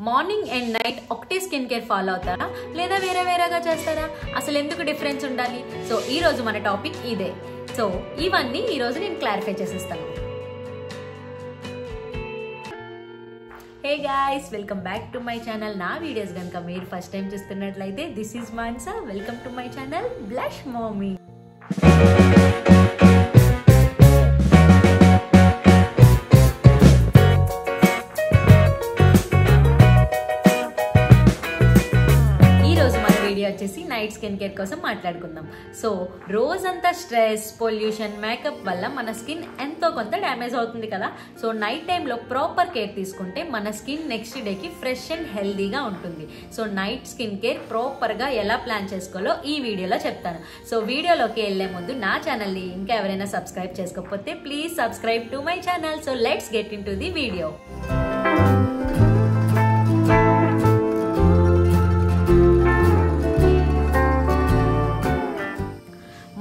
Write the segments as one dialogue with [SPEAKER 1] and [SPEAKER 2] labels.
[SPEAKER 1] Morning and night ఒకటే skin care follow అవుతారా లేదా వేరే వేరేగా చేస్తారా? అసలు ఎందుకు డిఫరెన్స్ ఉండాలి? సో ఈ రోజు మన టాపిక్ ఇదే. సో ఇవన్నీ ఈ రోజు నేను క్లారిఫై చేసేస్తాను. Hey guys, welcome back to my channel. నా వీడియోస్ కనుక మీరు ఫస్ట్ టైం చూస్తున్నట్లయితే this is Mansa. Welcome to my channel blush mummy. వచ్చేసి నైట్ స్కిన్ కేర్ కోసం మాట్లాడుకుందాం. సో రోజంతా స్ట్రెస్, పొల్యూషన్, మేకప్ వల్ల మన స్కిన్ ఎంతో కొంత డ్యామేజ్ అవుతుంది కదా. సో నైట్ టైంలో ప్రాపర్ కేర్ తీసుకుంటే మన స్కిన్ నెక్స్ట్ డేకి ఫ్రెష్ అండ్ హెల్దీగా ఉంటుంది. సో నైట్ స్కిన్ కేర్ ప్రాపర్గా ఎలా ప్లాన్ చేసుకోవాలో ఈ వీడియోలో చెప్తాను. సో వీడియోలోకి వెళ్లే ముందు నా ఛానల్ని ఇంకా ఎవరైనా సబ్స్క్రైబ్ చేసుకోకపోతే please subscribe to my channel. So let's get in to the video.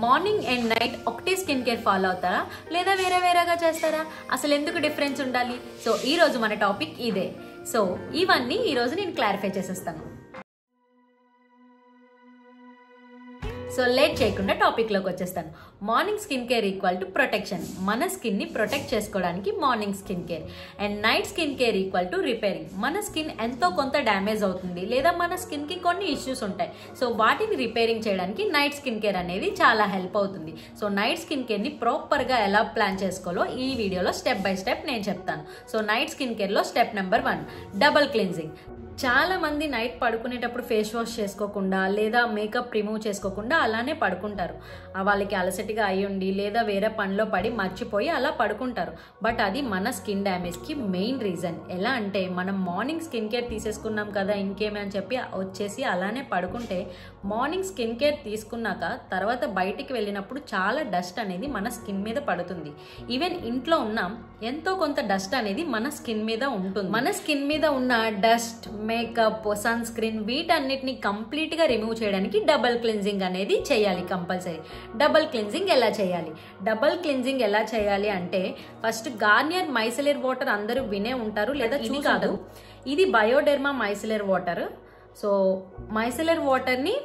[SPEAKER 1] Morning and night ఒకటే స్కిన్ కేర్ ఫాలో అవుతారా లేదా వేరే వేరేగా చేస్తారా? అసలు ఎందుకు డిఫరెన్స్ ఉండాలి? సో ఈ రోజు మన టాపిక్ ఇదే. సో ఇవన్నీ ఈ రోజు నేను క్లారిఫై చేసేస్తాను. సో లేట్ చేయకుండా టాపిక్ లోకి వచ్చేస్తాను. Morning skin care equal to protection. మన స్కిన్ ని ప్రొటెక్ట్ చేసుకోవడానికి morning skin care. And night skin care equal to repairing. మన స్కిన్ ఎంతో కొంత డ్యామేజ్ అవుతుంది లేదా మన స్కిన్ కి కొన్ని ఇష్యూస్ ఉంటాయి. సో వాటిని రిపేరింగ్ చేయడానికి నైట్ స్కిన్ కేర్ అనేది చాలా హెల్ప్ అవుతుంది. సో నైట్ స్కిన్ కేర్ ని ప్రాపర్ గా ఎలా ప్లాన్ చేసుకోవాలో ఈ వీడియోలో స్టెప్ బై స్టెప్ నేను చెప్తాను. సో నైట్ స్కిన్ కేర్ లో స్టెప్ నెంబర్ 1 డబుల్ క్లెన్జింగ్. చాలా మంది నైట్ పడుకునేటప్పుడు ఫేస్ వాష్ చేసుకోకుండా లేదా మేకప్ రిమూవ్ చేసుకోకుండా అలానే పడుకుంటారు. వాళ్ళకి అలసటిగా అయ్యుండి లేదా వేరే పనిలో పడి మర్చిపోయి అలా పడుకుంటారు. బట్ అది మన స్కిన్ డ్యామేజ్కి మెయిన్ రీజన్. ఎలా అంటే మనం మార్నింగ్ స్కిన్ కేర్ తీసేసుకున్నాం కదా ఇంకేమే అని చెప్పి వచ్చేసి అలానే పడుకుంటే మార్నింగ్ స్కిన్ కేర్ తీసుకున్నాక తర్వాత బయటికి వెళ్ళినప్పుడు చాలా డస్ట్ అనేది మన స్కిన్ మీద పడుతుంది. ఈవెన్ ఇంట్లో ఉన్న ఎంతో కొంత డస్ట్ అనేది మన స్కిన్ మీద ఉంటుంది. మన స్కిన్ మీద ఉన్న డస్ట్, మేకప్, సన్ స్క్రీన్ వీటన్నిటిని కంప్లీట్ గా రిమూవ్ చేయడానికి డబుల్ క్లెన్జింగ్ అనేది చేయాలి కంపల్సరీ. డబుల్ క్లెన్జింగ్ ఎలా చేయాలి? డబుల్ క్లెన్జింగ్ ఎలా చేయాలి అంటే ఫస్ట్ గార్నియర్ మైసెలర్ వాటర్ అందరూ వినే ఉంటారు లేదా ఇది కాదు, ఇది బయోడెర్మా మైసెలర్ వాటర్. సో మైసెలర్ వాటర్ ని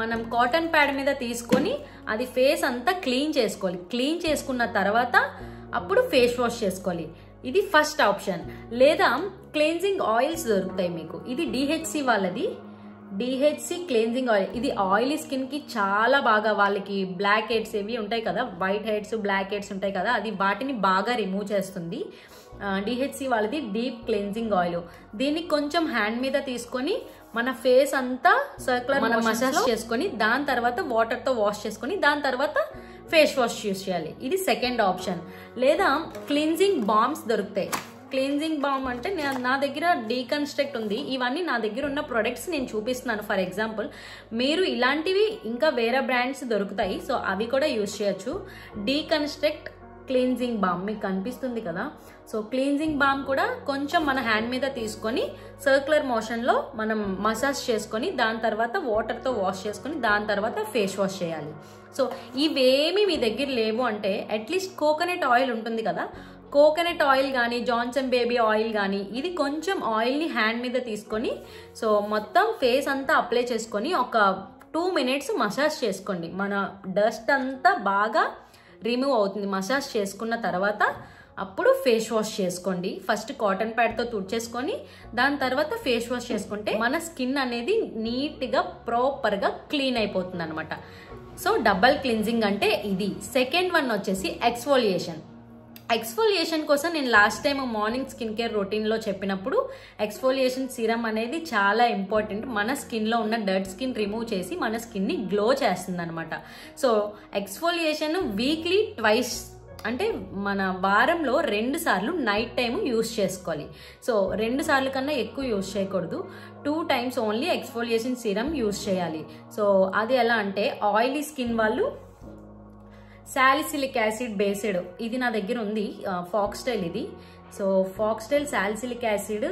[SPEAKER 1] మనం కాటన్ ప్యాడ్ మీద తీసుకొని అది ఫేస్ అంతా క్లీన్ చేసుకోవాలి. క్లీన్ చేసుకున్న తర్వాత అప్పుడు ఫేస్ వాష్ చేసుకోవాలి. ఇది ఫస్ట్ ఆప్షన్. లేదా క్లెన్జింగ్ ఆయిల్స్ దొరుకుతాయి మీకు. ఇది డిహెచ్సి వాళ్ళది, డిహెచ్సి క్లెన్జింగ్ ఆయిల్. ఇది ఆయిలీ స్కిన్ కి చాలా బాగా, వాళ్ళకి బ్లాక్ హెడ్స్ ఏవి ఉంటాయి కదా, వైట్ హెడ్స్, బ్లాక్ హెడ్స్ ఉంటాయి కదా, అది వాటిని బాగా రిమూవ్ చేస్తుంది. డిహెచ్సి వాళ్ళది డీప్ క్లెన్జింగ్ ఆయిల్. దీన్ని కొంచెం హ్యాండ్ మీద తీసుకొని మన ఫేస్ అంతా సర్క్యులర్ మనం మసాజ్ చేసుకొని దాని తర్వాత వాటర్ తో వాష్ చేసుకొని దాని తర్వాత ఫేస్ వాష్ యూస్ చేయాలి. ఇది సెకండ్ ఆప్షన్. లేదా క్లీన్జింగ్ బామ్స్ దొరుకుతాయి. క్లీన్జింగ్ బామ్ అంటే నా దగ్గర డీకన్స్ట్రక్ట్ ఉంది. ఇవన్నీ నా దగ్గర ఉన్న ప్రొడక్ట్స్ నేను చూపిస్తున్నాను. ఫర్ ఎగ్జాంపుల్ మీరు ఇలాంటివి ఇంకా వేరే బ్రాండ్స్ దొరుకుతాయి. సో అవి కూడా యూస్ చేయొచ్చు. డీకన్స్ట్రక్ట్ క్లీన్జింగ్ బామ్ మీకు కనిపిస్తుంది కదా. సో క్లీన్జింగ్ బామ్ కూడా కొంచెం మన హ్యాండ్ మీద తీసుకొని సర్క్యులర్ మోషన్ లో మనం మసాజ్ చేసుకొని దాని తర్వాత వాటర్ తో వాష్ చేసుకొని దాని తర్వాత ఫేస్ వాష్ చేయాలి. సో ఇవేమి మీ దగ్గర లేవు అంటే అట్లీస్ట్ కోకోనట్ ఆయిల్ ఉంటుంది కదా, కోకోనట్ ఆయిల్ కానీ జాన్సన్ బేబీ ఆయిల్ కానీ ఇది కొంచెం ఆయిల్ని హ్యాండ్ మీద తీసుకొని సో మొత్తం ఫేస్ అంతా అప్లై చేసుకొని ఒక 2 minutes మసాజ్ చేసుకోండి. మన డస్ట్ అంతా బాగా రిమూవ్ అవుతుంది. మసాజ్ చేసుకున్న తర్వాత అప్పుడు ఫేస్ వాష్ చేసుకోండి. ఫస్ట్ కాటన్ ప్యాడ్తో తుడిచేసుకొని దాని తర్వాత ఫేస్ వాష్ చేసుకుంటే మన స్కిన్ అనేది నీట్గా ప్రాపర్గా క్లీన్ అయిపోతుంది అనమాట. సో డబల్ క్లిన్జింగ్ అంటే ఇది. సెకండ్ వన్ వచ్చేసి ఎక్స్ఫోలియేషన్. ఎక్స్ఫోలియేషన్ కోసం నేను last time morning skin care రొటీన్లో చెప్పినప్పుడు ఎక్స్ఫోలియేషన్ సీరం అనేది చాలా ఇంపార్టెంట్. మన స్కిన్లో ఉన్న డర్ట్ స్కిన్ రిమూవ్ చేసి మన స్కిన్ని గ్లో చేస్తుంది అనమాట. సో ఎక్స్ఫోలియేషన్ వీక్లీ ట్వైస్ అంటే మన వారంలో 2 సార్లు నైట్ టైం యూస్ చేసుకోవాలి. సో 2 సార్లు కన్నా ఎక్కువ యూస్ చేయకూడదు. 2 times only exfoliation serum use చేయాలి. సో అది ఎలా అంటే ఆయిలీ స్కిన్ వాళ్ళు సాలిసిలిక్ యాసిడ్ బేస్డ్, ఇది నా దగ్గర ఉంది, ఫాక్స్టైల్ ఇది. సో ఫాక్స్టైల్ సాలిసిలిక్ యాసిడ్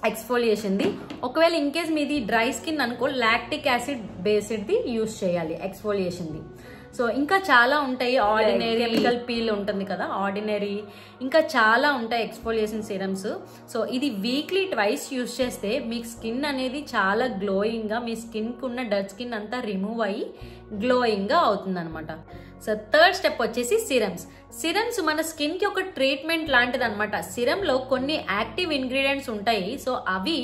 [SPEAKER 1] ఎక్స్ఫోలియేషన్ది. ఒకవేళ ఇన్కేస్ మీది డ్రై స్కిన్ అనుకో లాక్టిక్ యాసిడ్ బేస్డ్ది యూస్ చేయాలి ఎక్స్ఫోలియేషన్ది. సో ఇంకా చాలా ఉంటాయి. ఆర్డినరీ కెమికల్ పీల్ ఉంటుంది కదా, ఆర్డినరీ, ఇంకా చాలా ఉంటాయి ఎక్స్ఫోలియేషన్ సిరమ్స్. సో ఇది వీక్లీ ట్వైస్ యూస్ చేస్తే మీకు స్కిన్ అనేది చాలా గ్లోయింగ్గా, మీ స్కిన్కి ఉన్న డెడ్ స్కిన్ అంతా రిమూవ్ అయ్యి గ్లోయింగ్గా అవుతుంది అనమాట. సో థర్డ్ స్టెప్ వచ్చేసి సిరమ్స్. సిరమ్స్ మన స్కిన్కి ఒక ట్రీట్మెంట్ లాంటిది అనమాట. సిరంలో కొన్ని యాక్టివ్ ఇంగ్రీడియంట్స్ ఉంటాయి. సో అవి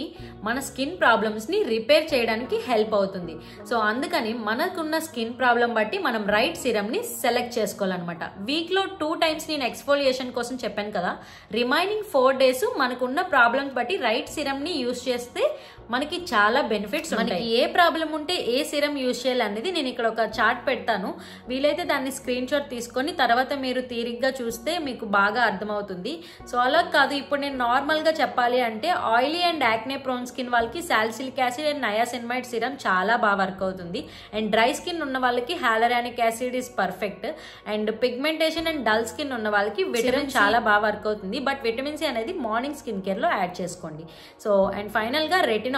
[SPEAKER 1] మన స్కిన్ ప్రాబ్లమ్స్ని రిపేర్ చేయడానికి హెల్ప్ అవుతుంది. సో అందుకని మనకున్న స్కిన్ ప్రాబ్లం బట్టి మనం రైట్ సిరమ్ని సెలెక్ట్ చేసుకోవాలన్నమాట. వీక్లో 2 times నేను ఎక్స్ఫోలియేషన్ కోసం చెప్పాను కదా, రిమైనింగ్ 4 days మనకున్న ప్రాబ్లమ్స్ బట్టి రైట్ సిరమ్ని యూస్ చేస్తే మనకి చాలా బెనిఫిట్స్ ఉంటాయి. మనకి ఏ ప్రాబ్లం ఉంటే ఏ సిరం యూజ్ చేయాలి అనేది నేను ఇక్కడ ఒక చార్ట్ పెడతాను. వీలైతే దాన్ని స్క్రీన్ షాట్ తీసుకొని తర్వాత మీరు తీరిగ్గా చూస్తే మీకు బాగా అర్థమవుతుంది. సో అలా కాదు, ఇప్పుడు నేను నార్మల్గా చెప్పాలి అంటే oily and acne prone skin వాళ్ళకి salicylic acid and niacinamide serum చాలా బాగా వర్క్ అవుతుంది. అండ్ డ్రై స్కిన్ ఉన్న వాళ్ళకి hyaluronic acid is perfect. And pigmentation and dull skin ఉన్న వాళ్ళకి విటమిన్ చాలా బాగా వర్క్ అవుతుంది. బట్ విటమిన్ సి అనేది మార్నింగ్ స్కిన్ కేర్లో యాడ్ చేసుకోండి. సో అండ్ ఫైనల్గా retinol,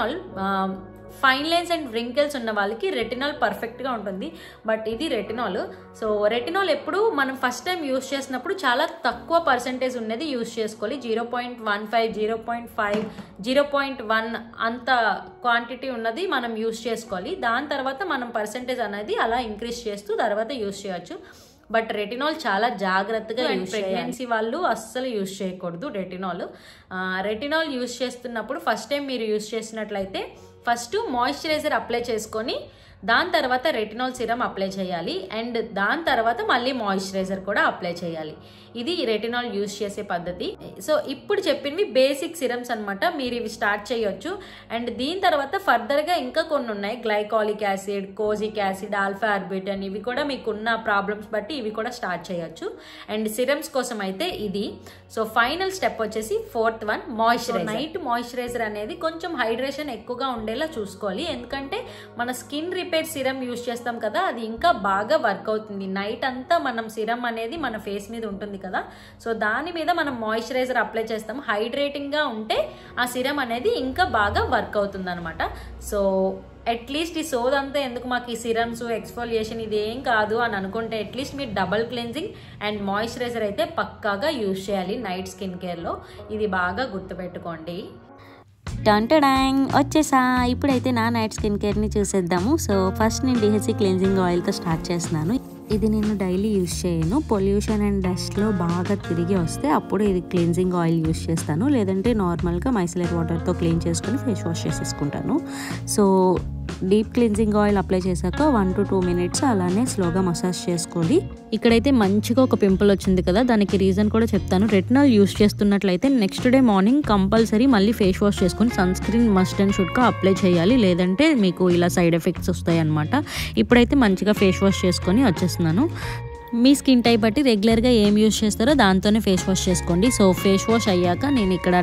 [SPEAKER 1] fine lines and wrinkles ఉన్న వాళ్ళకి రెటినాల్ పర్ఫెక్ట్గా ఉంటుంది. బట్ ఇది రెటినాల్. సో రెటినాల్ ఎప్పుడు మనం ఫస్ట్ టైం యూస్ చేసినప్పుడు చాలా తక్కువ పర్సెంటేజ్ ఉన్నది యూస్ చేసుకోవాలి. 0.15, 0.5, 0.1 అంత క్వాంటిటీ ఉన్నది మనం యూస్ చేసుకోవాలి. దాని తర్వాత మనం పర్సెంటేజ్ అనేది అలా ఇంక్రీజ్ చేస్తూ తర్వాత యూస్ చేయొచ్చు. బట్ రెటినాల్ చాలా జాగ్రత్తగా, ప్రెగ్నెన్సీ వాళ్ళు అస్సలు యూజ్ చేయకూడదు రెటినాల్. రెటినాల్ యూజ్ చేస్తున్నప్పుడు ఫస్ట్ టైం మీరు యూజ్ చేసినట్లయితే ఫస్ట్ మాయిశ్చరైజర్ అప్లై చేసుకొని దాని తర్వాత రెటినాల్ సిరం అప్లై చేయాలి. అండ్ దాని తర్వాత మళ్ళీ మాయిశ్చరైజర్ కూడా అప్లై చేయాలి. ఇది రెటినాల్ యూజ్ చేసే పద్ధతి. సో ఇప్పుడు చెప్పినవి బేసిక్ సిరమ్స్ అనమాట. మీరు ఇవి స్టార్ట్ చేయొచ్చు. అండ్ దీని తర్వాత ఫర్దర్గా ఇంకా కొన్ని ఉన్నాయి. Glycolic acid, kojic acid, alpha arbutin, ఇవి కూడా మీకున్న ప్రాబ్లమ్స్ బట్టి ఇవి కూడా స్టార్ట్ చేయొచ్చు. అండ్ సిరమ్స్ కోసం అయితే ఇది. సో ఫైనల్ స్టెప్ వచ్చేసి 4th one, moisturiser. Night moisturiser అనేది కొంచెం హైడ్రేషన్ ఎక్కువగా ఉండేలా చూసుకోవాలి. ఎందుకంటే మన స్కిన్ రిపేర్ సిరం యూజ్ చేస్తాం కదా, అది ఇంకా బాగా వర్క్ అవుతుంది. నైట్ అంతా మనం సిరం అనేది మన ఫేస్ మీద ఉంటుంది కదా, సో దాని మీద మనం మాయిశ్చరైజర్ అప్లై చేస్తాం. హైడ్రేటింగ్ గా ఉంటే ఆ సిరం అనేది ఇంకా బాగా వర్క్ అవుతుంది అనమాట. సో అట్లీస్ట్ ఈ సోదంతా ఎందుకు మాకు ఈ సిరమ్స్, ఎక్స్ఫోలియేషన్ ఇది ఏం కాదు అని అనుకుంటే అట్లీస్ట్ మీరు డబల్ క్లెన్జింగ్ అండ్ మాయిశ్చరైజర్ అయితే పక్కాగా యూజ్ చేయాలి నైట్ స్కిన్ కేర్లో. ఇది బాగా గుర్తుపెట్టుకోండి.
[SPEAKER 2] టంటడాంగ్ వచ్చేసా. ఇప్పుడైతే నా నైట్ స్కిన్ కేర్ని చూసేద్దాము. సో ఫస్ట్ నేను డిహెచ్సి క్లెన్జింగ్ ఆయిల్తో స్టార్ట్ చేస్తున్నాను. ఇది నేను డైలీ యూజ్ చేయను. పొల్యూషన్ అండ్ డస్ట్లో బాగా తిరిగి వస్తే అప్పుడు ఇది క్లెన్జింగ్ ఆయిల్ యూజ్ చేస్తాను. లేదంటే నార్మల్గా మైసెలర్ వాటర్తో క్లీన్ చేసుకొని ఫేస్ వాష్ చేసేసుకుంటాను. So deep cleansing oil apply చేశాక 1 to 2 minutes అలానే స్లోగా మసాజ్ చేసుకోవాలి. ఇక్కడైతే మంచిగా ఒక పింపుల్ వచ్చింది కదా, దానికి రీజన్ కూడా చెప్తాను. రెటినాల్ యూజ్ చేస్తున్నట్లయితే నెక్స్ట్ డే మార్నింగ్ కంపల్సరీ మళ్ళీ ఫేస్ వాష్ చేసుకొని సన్ స్క్రీన్ మస్ట్ అండ్ షుడ్గా అప్లై చేయాలి. లేదంటే మీకు ఇలా సైడ్ ఎఫెక్ట్స్ వస్తాయి అనమాట. ఇప్పుడైతే మంచిగా ఫేస్ వాష్ చేసుకొని వచ్చేస్తున్నాను. మీ స్కిన్ టైప్ బట్టి రెగ్యులర్గా ఏం యూజ్ చేస్తారో దాంతోనే ఫేస్ వాష్ చేసుకోండి. సో ఫేస్ వాష్ అయ్యాక నేను ఇక్కడ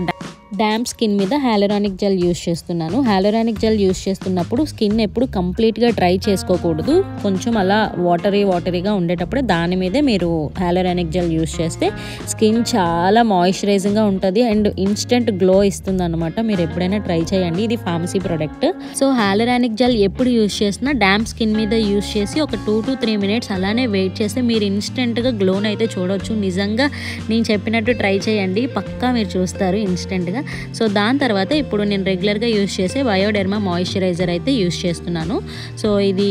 [SPEAKER 2] డ్యామ్ స్కిన్ మీద హ్యాలరానిక్ జెల్ యూజ్ చేస్తున్నాను. హ్యాలరానిక్ జెల్ యూజ్ చేస్తున్నప్పుడు స్కిన్ ఎప్పుడు కంప్లీట్గా డ్రై చేసుకోకూడదు. కొంచెం అలా వాటరీగా ఉండేటప్పుడే దాని మీదే మీరు హ్యాలరానిక్ జెల్ యూజ్ చేస్తే స్కిన్ చాలా మాయిశ్చరైజింగ్గా ఉంటుంది అండ్ ఇన్స్టెంట్ గ్లో ఇస్తుంది అనమాట. మీరు ఎప్పుడైనా ట్రై చేయండి. ఇది ఫార్మసీ ప్రోడక్ట్. సో హ్యాలరానిక్ జెల్ ఎప్పుడు యూజ్ చేసినా డ్యామ్ స్కిన్ మీద యూజ్ చేసి ఒక 2 to 3 minutes అలానే వెయిట్ చేస్తే మీరు ఇన్స్టెంట్గా గ్లోని అయితే చూడవచ్చు. నిజంగా నేను చెప్పినట్టు ట్రై చేయండి, పక్కా మీరు చూస్తారు ఇన్స్టెంట్గా. సో దాని తర్వాత ఇప్పుడు నేను రెగ్యులర్గా యూజ్ చేసే బయోడెర్మా మాయిశ్చరైజర్ అయితే యూజ్ చేస్తున్నాను. సో ఇది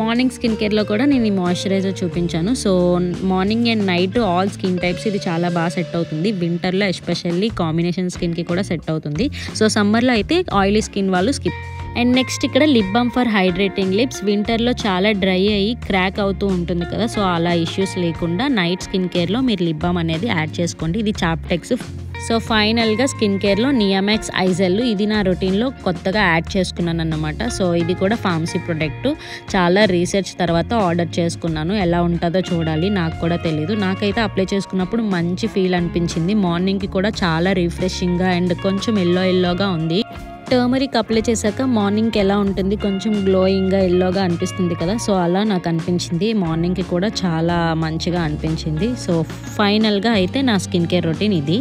[SPEAKER 2] మార్నింగ్ స్కిన్ కేర్లో కూడా నేను ఈ మాయిశ్చరైజర్ చూపించాను. So morning and night all skin types ఇది చాలా బాగా సెట్ అవుతుంది. వింటర్లో ఎస్పెషల్లీ కాంబినేషన్ స్కిన్కి కూడా సెట్ అవుతుంది. సో సమ్మర్లో అయితే ఆయిలీ స్కిన్ వాళ్ళు స్కిప్. అండ్ నెక్స్ట్ ఇక్కడ lip balm for hydrating lips. వింటర్లో చాలా డ్రై అయ్యి క్రాక్ అవుతూ ఉంటుంది కదా, సో అలా ఇష్యూస్ లేకుండా నైట్ స్కిన్ కేర్లో మీరు లిప్ బామ్ అనేది యాడ్ చేసుకోండి. ఇది చాప్టెక్స్. సో ఫైనల్గా స్కిన్ కేర్లో నియామాక్స్ ఐజెల్, ఇది నా రొటీన్లో కొత్తగా యాడ్ చేసుకున్నాను అన్నమాట. సో ఇది కూడా ఫార్మసీ ప్రొడక్ట్. చాలా రీసెర్చ్ తర్వాత ఆర్డర్ చేసుకున్నాను. ఎలా ఉంటుందో చూడాలి, నాకు కూడా తెలీదు. నాకైతే అప్లై చేసుకున్నప్పుడు మంచి ఫీల్ అనిపించింది. మార్నింగ్కి కూడా చాలా రిఫ్రెషింగ్గా అండ్ కొంచెం ఎల్లోగా ఉంది. టర్మరిక్ అప్లై చేశాక మార్నింగ్కి ఎలా ఉంటుంది, కొంచెం గ్లోయింగ్గా ఎల్లోగా అనిపిస్తుంది కదా, సో అలా నాకు అనిపించింది. మార్నింగ్కి కూడా చాలా మంచిగా అనిపించింది. సో ఫైనల్గా అయితే నా స్కిన్ కేర్ రొటీన్ ఇది.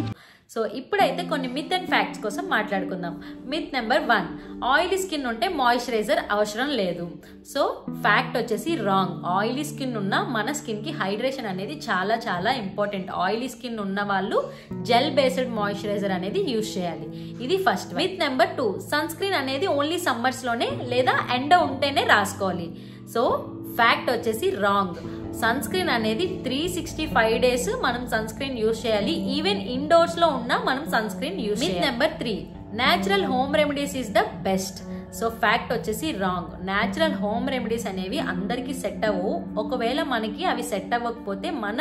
[SPEAKER 1] సో ఇప్పుడైతే కొన్ని మిత్ అండ్ ఫ్యాక్ట్స్ కోసం మాట్లాడుకుందాం. మిత్ నెంబర్ 1, ఆయిలీ స్కిన్ ఉంటే మాయిశ్చరైజర్ అవసరం లేదు. సో ఫ్యాక్ట్ వచ్చేసి రాంగ్. ఆయిలీ స్కిన్ ఉన్న మన స్కిన్ కి హైడ్రేషన్ అనేది చాలా చాలా ఇంపార్టెంట్. ఆయిలీ స్కిన్ ఉన్న వాళ్ళు జెల్ బేస్డ్ మాయిశ్చరైజర్ అనేది యూజ్ చేయాలి. ఇది first. Myth number 2, sunscreen అనేది ఓన్లీ సమ్మర్స్ లోనే లేదా ఎండ ఉంటేనే రాసుకోవాలి. సో ఫ్యాక్ట్ వచ్చేసి రాంగ్. సన్ స్క్రీన్ అనేది 365 డేస్ మనం సన్ స్క్రీన్ యూజ్ చేయాలి. ఈవెన్ ఇండోర్స్ లో ఉన్నా మనం సన్ స్క్రీన్ యూజ్ చేయాలి. Myth number 3, natural home remedies is the best. So fact వచ్చేసి రాంగ్. న్యాచురల్ హోమ్ రెమెడీస్ అనేవి అందరికి సెట్ అవ్వవు. ఒకవేళ మనకి అవి సెట్ అవ్వకపోతే మన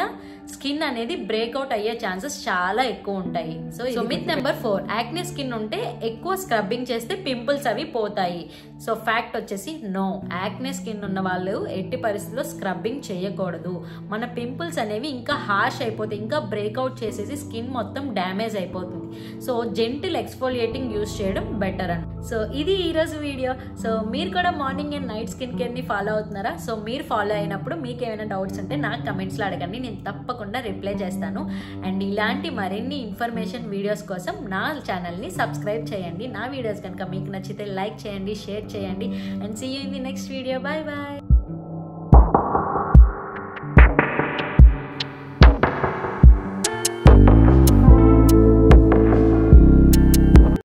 [SPEAKER 1] స్కిన్ అనేది బ్రేక్అవుట్ అయ్యే ఛాన్సెస్ చాలా ఎక్కువ ఉంటాయి. So myth number 4, acne skin ఉంటే ఎక్కువ స్క్రబ్బింగ్ చేస్తే పింపుల్స్ అవి పోతాయి. సో ఫ్యాక్ట్ వచ్చేసి నో. యాక్నే స్కిన్ ఉన్న వాళ్ళు ఎట్టి పరిస్థితుల్లో స్క్రబ్బింగ్ చేయకూడదు. మన పింపుల్స్ అనేవి ఇంకా హార్ష్ అయిపోతాయి, ఇంకా బ్రేక్అవుట్ చేసేసి స్కిన్ మొత్తం డ్యామేజ్ అయిపోతుంది. సో జెంటిల్ ఎక్స్ఫోలియేటింగ్ యూజ్ చేయడం బెటర్ అని. సో ఇది ఈరోజు వీడియో. సో మీరు కూడా morning and night skin care ని ఫాలో అవుతున్నారా? సో మీరు ఫాలో అయినప్పుడు మీకు ఏమైనా డౌట్స్ ఉంటే నాకు కమెంట్స్ లో అడగండి, నేను తప్పకుండా రిప్లై చేస్తాను. అండ్ ఇలాంటి మరిన్ని ఇన్ఫర్మేషన్ వీడియోస్ కోసం నా ఛానల్ ని సబ్స్క్రైబ్ చేయండి. నా వీడియోస్ కనుక మీకు నచ్చితే లైక్ చేయండి, షేర్ చేయండి. And see you in the next video. Bye bye.